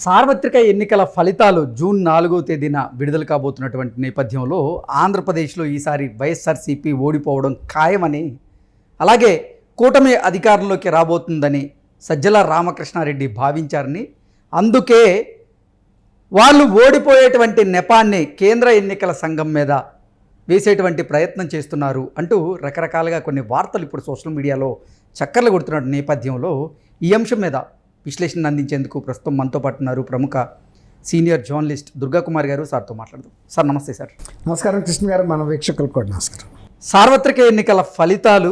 సార్వత్రిక ఎన్నికల ఫలితాలు జూన్ 4వ తేదీన విడుదల కాబోతున్నటువంటి నేపథ్యంలో ఆంధ్రప్రదేశ్లో ఈసారి వైఎస్ఆర్సీపీ ఓడిపోవడం ఖాయమని, అలాగే కూటమి అధికారంలోకి రాబోతుందని సజ్జల రామకృష్ణారెడ్డి భావించారని, అందుకే వాళ్ళు ఓడిపోయేటువంటి నెపాన్ని కేంద్ర ఎన్నికల సంఘం మీద వేసేటువంటి ప్రయత్నం చేస్తున్నారు అంటూ రకరకాలుగా కొన్ని వార్తలు ఇప్పుడు సోషల్ మీడియాలో చక్కర్లు కొడుతున్న నేపథ్యంలో ఈ అంశం మీద విశ్లేషణ అందించేందుకు ప్రస్తుతం మనతో పాటు ఉన్నారు ప్రముఖ సీనియర్ జర్నలిస్ట్ దుర్గా కుమార్ గారు. సార్తో మాట్లాడదాం. సార్ నమస్తే. సార్ నమస్కారం కృష్ణ గారు, మన వీక్షకులకు కూడా నమస్కారం. సార్వత్రిక ఎన్నికల ఫలితాలు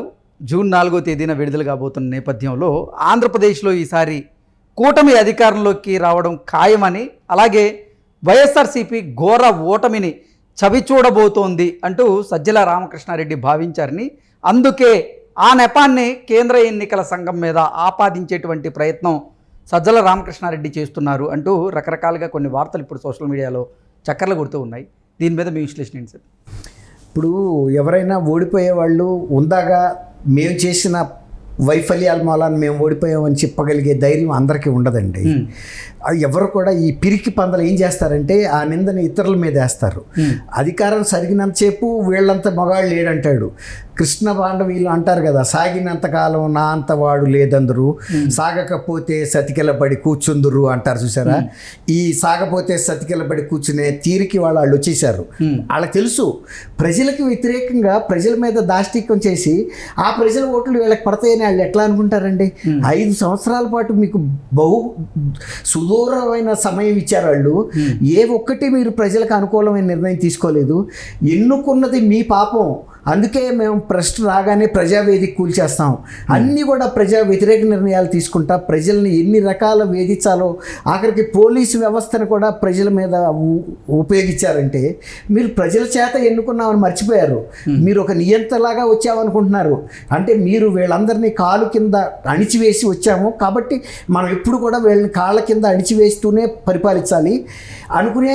జూన్ 4వ తేదీన విడుదల కాబోతున్న నేపథ్యంలో ఆంధ్రప్రదేశ్లో ఈసారి కూటమి అధికారంలోకి రావడం ఖాయమని, అలాగే వైఎస్ఆర్సీపీ ఘోర ఓటమిని చవిచూడబోతోంది అంటూ సజ్జల రామకృష్ణారెడ్డి భావించారని, అందుకే ఆ నెపాన్ని కేంద్ర ఎన్నికల సంఘం మీద ఆపాదించేటువంటి ప్రయత్నం సజ్జల రామకృష్ణారెడ్డి చేస్తున్నారు అంటూ రకరకాలుగా కొన్ని వార్తలు ఇప్పుడు సోషల్ మీడియాలో చక్కర్లు కొడుతూ ఉన్నాయి. దీని మీద మీ విశ్లేషణ ఏంటి సార్? ఇప్పుడు ఎవరైనా ఓడిపోయే వాళ్ళు ఉందాగా మేము చేసిన వైఫల్యాల మూలాన్ని మేము ఓడిపోయామని చెప్పగలిగే ధైర్యం అందరికీ ఉండదండి. ఎవరు కూడా ఈ పిరికి పందలు ఏం చేస్తారంటే ఆ నిందని ఇతరుల మీద వేస్తారు. అధికారం సరిగినంతసేపు వీళ్ళంత మగాళ్ళు లేడంటాడు కృష్ణ వీళ్ళు అంటారు కదా, సాగినంతకాలం నా అంత వాడు లేదందరూ, సాగకపోతే సతికెలబడి కూర్చుందురు అంటారు చూసారా. ఈ సాగపోతే సతికెలబడి కూర్చునే తీరికి వాళ్ళు వచ్చేసారు. వాళ్ళకి తెలుసు ప్రజలకు వ్యతిరేకంగా ప్రజల మీద దాష్టిక్యం చేసి ఆ ప్రజల ఓట్లు వీళ్ళకి పడతాయని వాళ్ళు ఎట్లా అనుకుంటారండి. 5 సంవత్సరాల పాటు మీకు సుదూరమైన సమయం ఇచ్చారు వాళ్ళు. ఏ ఒక్కటి మీరు ప్రజలకు అనుకూలమైన నిర్ణయం తీసుకోలేదు. ఎన్నుకున్నది మీ పాపం, అందుకే మేము ప్రశ్న రాగానే ప్రజావేదిక కూల్చేస్తాం, అన్నీ కూడా ప్రజా వ్యతిరేక నిర్ణయాలు తీసుకుంటా ప్రజల్ని ఎన్ని రకాల వేధించాలో, ఆఖరికి పోలీసు వ్యవస్థను కూడా ప్రజల మీద ఉపయోగించారంటే మీరు ప్రజల చేత ఎన్నుకున్నామని మర్చిపోయారు. మీరు ఒక నియంతలాగా వచ్చామనుకుంటున్నారు. అంటే మీరు వీళ్ళందరినీ కాలు కింద అణిచివేసి వచ్చాము కాబట్టి మనం ఎప్పుడు కూడా వీళ్ళని కాళ్ళ కింద అణిచివేస్తూనే పరిపాలించాలి అనుకునే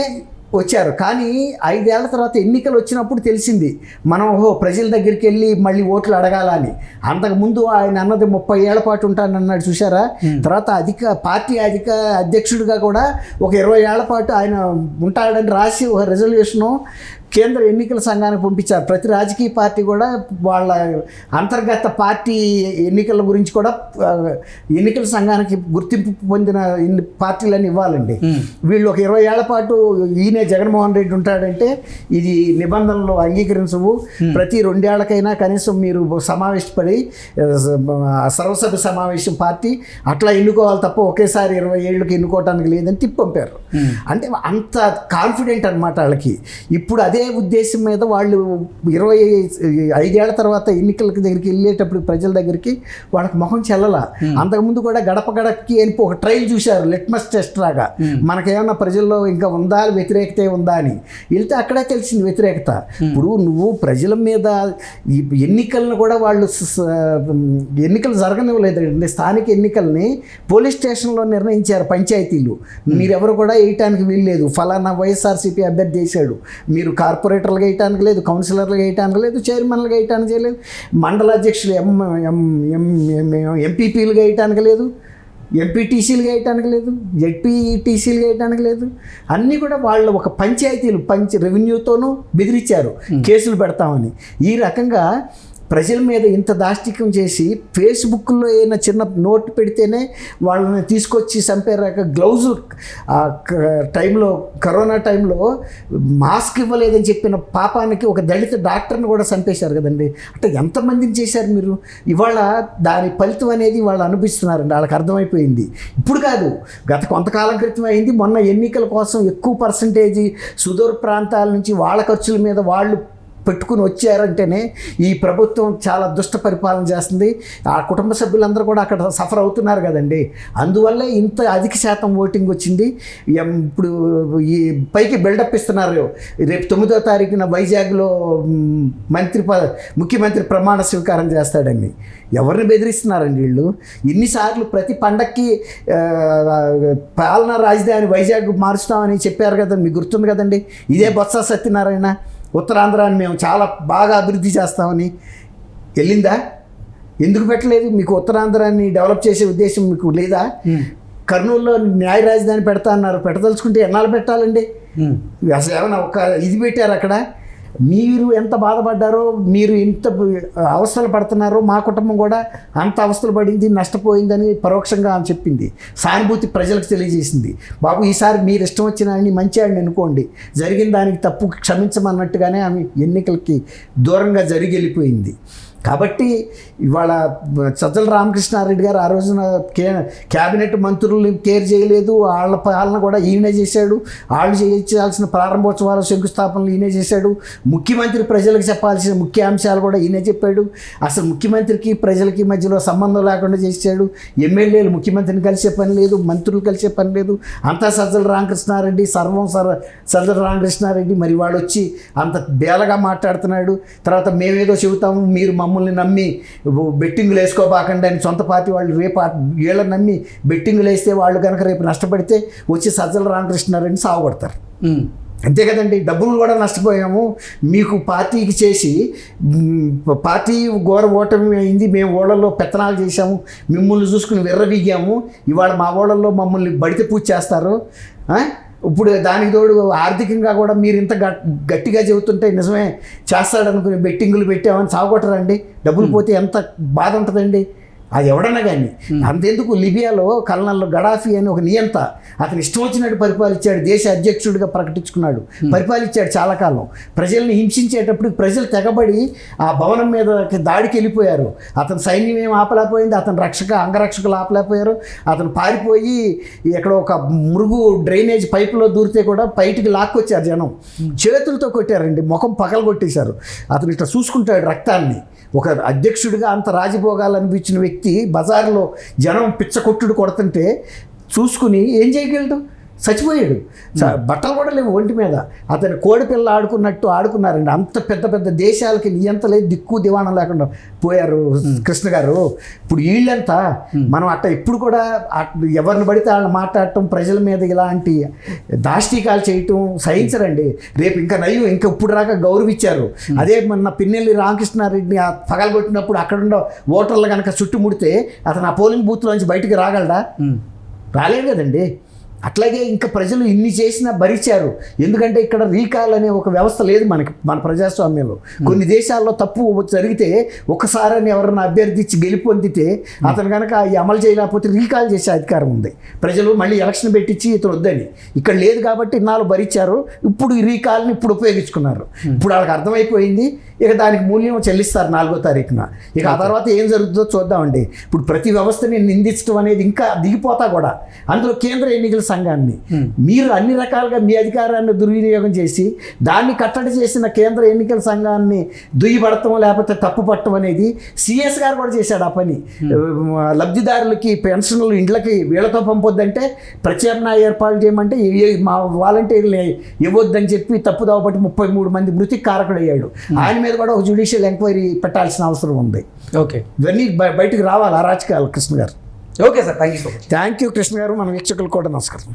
వచ్చారు. కానీ 5 ఏళ్ల తర్వాత ఎన్నికలు వచ్చినప్పుడు తెలిసింది మనం ప్రజల దగ్గరికి వెళ్ళి మళ్ళీ ఓట్లు అడగాలని. అంతకుముందు ఆయన అన్నది 30 ఏళ్ల పాటు ఉంటానన్నాడు చూసారా. తర్వాత పార్టీ అధ్యక్షుడిగా కూడా ఒక 20 ఏళ్ల పాటు ఆయన ఉంటాడని రాసి ఒక రెజల్యూషను కేంద్ర ఎన్నికల సంఘానికి పంపించారు. ప్రతి రాజకీయ పార్టీ కూడా వాళ్ళ అంతర్గత పార్టీ ఎన్నికల గురించి కూడా ఎన్నికల సంఘానికి గుర్తింపు పొందిన పార్టీలను ఇవ్వాలండి. వీళ్ళు ఒక 20 ఏళ్ల పాటు ఈయనే జగన్మోహన్ రెడ్డి ఉంటాడంటే ఇది నిబంధనలు అంగీకరించవు. ప్రతి 2 ఏళ్లకైనా కనీసం మీరు సమావేశపడి సర్వసభ్య సమావేశం పార్టీ అట్లా ఎన్నుకోవాలి తప్ప ఒకేసారి 20 ఏళ్ళకి ఎన్నుకోవడానికి లేదని తిప్పి పంపారు. అంటే అంత కాన్ఫిడెంట్ అనమాట వాళ్ళకి. ఇప్పుడు అదే ఉద్దేశం మీద వాళ్ళు 25 ఏళ్ల తర్వాత ఎన్నికల దగ్గరికి వెళ్ళేటప్పుడు ప్రజల దగ్గరికి వాళ్ళకి మొహం చెల్లల. అంతకుముందు కూడా గడప గడపకి అని ఒక ట్రైల్ చూశారు, లిట్మస్ టెస్ట్ లాగా మనకేమన్నా ప్రజల్లో ఇంకా ఉందా, వ్యతిరేకత ఉందా అని. వెళ్తే అక్కడే తెలిసింది వ్యతిరేకత. ఇప్పుడు నువ్వు ప్రజల మీద ఎన్నికలను కూడా వాళ్ళు ఎన్నికలు జరగనివ్వలేదండి. స్థానిక ఎన్నికల్ని పోలీస్ స్టేషన్లో నిర్ణయించారు పంచాయతీలు. మీరెవరు కూడా వేయటానికి వీల్లేదు. ఫలానా వైఎస్ఆర్సీపీ అభ్యర్థి వేశాడు, మీరు కార్పొరేటర్లుగా వేయటానికి లేదు, కౌన్సిలర్లుగా వేయటానికి లేదు, చైర్మన్లుగా వేయటానికి చేయలేదు, మండల అధ్యక్షులు ఎంపీపీలుగా వేయటానికి లేదు, ఎంపీటీసీలుగా వేయటానికి లేదు, జెడ్పీటీసీలుగా వేయటానికి లేదు. అన్నీ కూడా వాళ్ళు ఒక పంచాయతీలు రెవెన్యూతోనూ బెదిరించారు కేసులు పెడతామని. ఈ రకంగా ప్రజల మీద ఇంత దాష్టిక్యం చేసి ఫేస్బుక్లో ఏదైనా చిన్న నోట్ పెడితేనే వాళ్ళని తీసుకొచ్చి చంపారాక గ్లౌజు టైంలో కరోనా టైంలో మాస్క్ ఇవ్వలేదని చెప్పిన పాపానికి ఒక దళిత డాక్టర్ని కూడా చంపేశారు కదండి. అంటే ఎంతమందిని చేశారు మీరు. ఇవాళ దాని ఫలితం అనేది వాళ్ళు అనిపిస్తున్నారండి. వాళ్ళకి అర్థమైపోయింది. ఇప్పుడు కాదు, గత కొంతకాలం క్రితం అయింది. మొన్న ఎన్నికల కోసం ఎక్కువ పర్సంటేజీ సుదూర ప్రాంతాల నుంచి వాళ్ళ ఖర్చుల మీద వాళ్ళు పెట్టుకుని వచ్చారంటేనే ఈ ప్రభుత్వం చాలా దుష్ట పరిపాలన చేస్తుంది. ఆ కుటుంబ సభ్యులందరూ కూడా అక్కడ సఫర్ అవుతున్నారు కదండి. అందువల్లే ఇంత అధిక శాతం ఓటింగ్ వచ్చింది. ఇప్పుడు ఈ పైకి బిల్డప్ ఇస్తున్నారు. రేపు 9వ తారీఖున వైజాగ్లో ముఖ్యమంత్రి ప్రమాణ స్వీకారం చేస్తాడండి. ఎవరిని బెదిరిస్తున్నారండి వీళ్ళు. ఇన్నిసార్లు ప్రతి పండక్కి పాలనా రాజధాని వైజాగ్ మారుస్తామని చెప్పారు కదా, మీకు గుర్తుంది కదండి. ఇదే బొత్స సత్యనారాయణ ఉత్తరాంధ్రాన్ని మేము చాలా బాగా అభివృద్ధి చేస్తామని వెళ్ళిందా? ఎందుకు పెట్టలేదు? మీకు ఉత్తరాంధ్రాన్ని డెవలప్ చేసే ఉద్దేశం మీకు లేదా? కర్నూలులో న్యాయ రాజధాని పెడతా అన్నారు, పెట్టదలుచుకుంటే ఎన్నాళ్ళు పెట్టాలండి? అసలు ఏమైనా ఒక ఇది పెట్టారు అక్కడ? మీరు ఎంత బాధపడ్డారో, మీరు ఎంత అవస్థలు పడుతున్నారో, మా కుటుంబం కూడా అంత అవస్థలు పడింది, నష్టపోయిందని పరోక్షంగా ఆమె చెప్పింది. సానుభూతి ప్రజలకు తెలియజేసింది. బాబు ఈసారి మీరు ఇష్టం వచ్చిన ఆయన్ని మంచి ఆయన్ని అనుకోండి, జరిగిన దానికి తప్పు క్షమించమన్నట్టుగానే ఆమె ఎన్నికలకి దూరంగా జరిగి వెళ్ళిపోయింది. కాబట్టి ఇవాళ సజ్జల రామకృష్ణారెడ్డి గారు ఆ రోజున క్యాబినెట్ మంత్రుల్ని కేర్ చేయలేదు, వాళ్ళ పాలన కూడా ఈయనే చేశాడు, వాళ్ళు చేయాల్సిన ప్రారంభోత్సవాలు శంకుస్థాపనలు ఈయనే చేశాడు, ముఖ్యమంత్రి ప్రజలకు చెప్పాల్సిన ముఖ్య అంశాలు కూడా ఈయనే చెప్పాడు. అసలు ముఖ్యమంత్రికి ప్రజలకి మధ్యలో సంబంధం లేకుండా చేశాడు. ఎమ్మెల్యేలు ముఖ్యమంత్రిని కలిసే పని లేదు, మంత్రులు కలిసే పని లేదు, అంతా సజ్జల రామకృష్ణారెడ్డి, సర్వం సజ్జల రామకృష్ణారెడ్డి. మరి వాడు వచ్చి అంత బేలగా మాట్లాడుతున్నాడు. తర్వాత మేమేదో చెబుతాము, మీరు మమ్మల్ని నమ్మి బెట్టింగులు వేసుకోబాకండి అని సొంత పార్టీ వాళ్ళు రేపు వీళ్ళని నమ్మి బెట్టింగులు వేస్తే వాళ్ళు కనుక రేపు నష్టపడితే వచ్చి సజ్జల రామకృష్ణారెడ్డిని సాగుపడతారు. అంతే కదండి. డబ్బులు కూడా నష్టపోయాము, మీకు పార్టీకి చేసి పార్టీ ఘోర ఓటమి అయింది, మేము ఓళ్ళల్లో పెత్తనాలు చేశాము, మిమ్మల్ని చూసుకుని విర్రవీగాము, ఇవాళ మా ఓళ్ళల్లో మమ్మల్ని బడితే పూజ చేస్తారు. ఇప్పుడు దానికి తోడు ఆర్థికంగా కూడా మీరు ఇంత గట్టిగా చెబుతుంటే నిజమే చేస్తాడనుకుని బెట్టింగులు పెట్టామని సాగొట్టరండి. డబ్బులు పోతే ఎంత బాధ ఉంటుందండి. అది ఎవడన్నా కానీ. అంతెందుకు, లిబియాలో కల్నల్ గడాఫీ అని ఒక నియంత, అతను ఇష్టం వచ్చినట్టు పరిపాలించాడు, దేశ అధ్యక్షుడిగా ప్రకటించుకున్నాడు, పరిపాలించాడు చాలా కాలం. ప్రజల్ని హింసించేటప్పుడు ప్రజలు తెగబడి ఆ భవనం మీద దాడికి వెళ్ళిపోయారు. అతను సైన్యం ఏం ఆపలేకపోయింది, అతను అంగరక్షకులు ఆపలేకపోయారు. అతను పారిపోయి ఎక్కడ ఒక మురుగు డ్రైనేజ్ పైపులో దూరితే కూడా బయటికి లాక్కొచ్చారు జనం, చేతులతో కొట్టారండి, ముఖం పగలు కొట్టేశారు. అతను ఇట్లా చూసుకుంటాడు రక్తాన్ని. ఒక అధ్యక్షుడిగా అంత రాజభోగాలు అనిపించిన వ్యక్తి బజార్లో జనం పిచ్చకొట్టుడు కొడుతుంటే చూసుకుని ఏం చేయగలడు? చచ్చిపోయాడు. బట్టలు కూడా లేవు ఒంటి మీద. అతను కోడిపిల్ల ఆడుకున్నట్టు ఆడుకున్నారండి. అంత పెద్ద పెద్ద దేశాలకి నియంతలే దిక్కు దివాణం లేకుండా పోయారు కృష్ణ గారు. ఇప్పుడు వీళ్ళంతా మనం అట్ట ఇప్పుడు కూడా ఎవరిని పడితే వాళ్ళని మాట్లాడటం, ప్రజల మీద ఇలాంటి దాష్టీకాలు చేయటం సహించరండి. రేపు ఇంకా నయ్యం, ఇంకా ఇప్పుడు రాక గౌరవించారు. అదే మన పిన్నెల్లి రామకృష్ణారెడ్డిని పగలగొట్టినప్పుడు అక్కడున్న ఓటర్లు కనుక చుట్టుముడితే అతను ఆ పోలింగ్ బూత్లోంచి బయటికి రాగలడా? రాలేదు కదండి. అట్లాగే ఇంకా ప్రజలు ఇన్ని చేసినా భరించారు. ఎందుకంటే ఇక్కడ రీకాల్ అనే ఒక వ్యవస్థ లేదు మన ప్రజాస్వామ్యంలో. కొన్ని దేశాల్లో తప్పు జరిగితే ఒకసారి ఎవరన్నా అభ్యర్థి ఇచ్చి గెలుపొందితే అతను కనుక ఈ అమలు చేయలేకపోతే రీకాల్ చేసే అధికారం ఉంది. ప్రజలు మళ్ళీ ఎలక్షన్ పెట్టించి ఇతను వద్దని. ఇక్కడ లేదు కాబట్టి ఇన్నాళ్ళు భరించారు. ఇప్పుడు ఈ రీకాల్ని ఇప్పుడు ఉపయోగించుకున్నారు. ఇప్పుడు వాళ్ళకి అర్థమైపోయింది. ఇక దానికి మూల్యం చెల్లిస్తారు 4వ తారీఖున. ఇక ఆ తర్వాత ఏం జరుగుతుందో చూద్దామండి. ఇప్పుడు ప్రతి వ్యవస్థని నిందించడం అనేది ఇంకా దిగిపోతా కూడా. అందులో కేంద్ర ఎన్నికల సంఘాన్ని మీరు అన్ని రకాలుగా మీ అధికారాన్ని దుర్వినియోగం చేసి దాన్ని కట్టడి చేసిన కేంద్ర ఎన్నికల సంఘాన్ని దుయ్యబడటం లేకపోతే తప్పు పట్టడం అనేది సిఎస్ గారు కూడా చేశాడు ఆ పని. లబ్ధిదారులకి పెన్షన్లు ఇండ్లకి వీళ్ళతో పంపొద్దంటే ప్రత్యామ్నాయ ఏర్పాటు చేయమంటే మా వాలంటీర్లు ఇవ్వద్దని చెప్పి తప్పుదోవ పట్టి 33 మంది మృతికి కారకుడయ్యాడు. ఆయన మీద కూడా ఒక జ్యుడిషియల్ ఎంక్వైరీ పెట్టాల్సిన అవసరం ఉంది. ఓకే, ఇవన్నీ బయటకు రావాలి అరాచకాలు కృష్ణ గారు. Okay sir, thank you so much. Thank you Krishna గారు. మన వీక్షకులు కూడా నమస్కారం.